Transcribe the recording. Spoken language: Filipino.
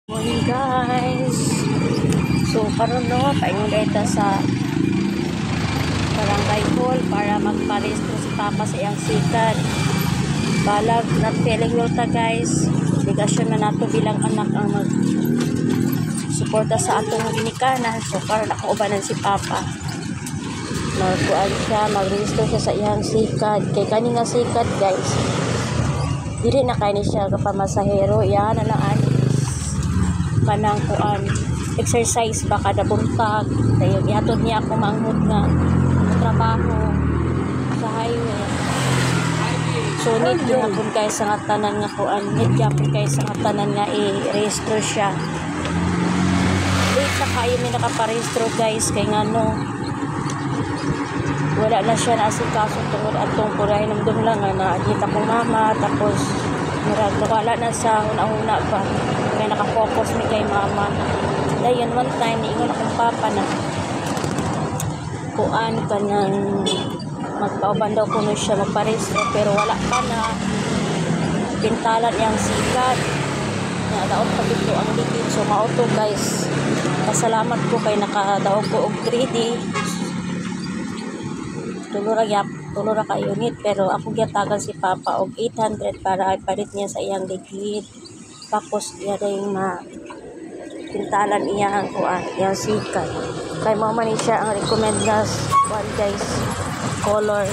Morning guys. So karon no, paingon dito sa barangay hall para magparehistro si Papa sa iyang sikat. Balag na feeling ta guys. Obligasyon na nato bilang anak ang mag suporta sa atong ginikanan. So karon ako ubanan si Papa. Magkuan siya, magrehistro siya sa iyang sikat. Kay kani nga sikat guys. Dili na kay ni siya kapamasahero. Yan na lang kanang kuan exercise ba kada buntag dayon ihatod niya ako manghud nga trabaho sa highway. So need yun pun kay sa nga tanan nga kuan need pun kay sa nga tanan nga i-register siya. Late na kayo may nakaparehistro guys kay ngano wala na siya naasikaso tungod atong purahin ng lang nga na-admit akong mama tapos wala na sa una-una pa kaya nakafocus mi kay mama. Dayon one time niingon akong papa na kuan ka nang magpauban daw kuno siya magparehistro pero wala pa na pintalan niyang sikat na daot pa dito ang likid. So mauto guys, pasalamat ko kay nakadaog ko og 3D tulura ka unit pero ako gyatagan si Papa og 800 para ipalit niya sa iyang ligid. Tapos iya dayong pintalan iya ang kuan iyang sikat. Kay mao man siya ang recommend gas one guys color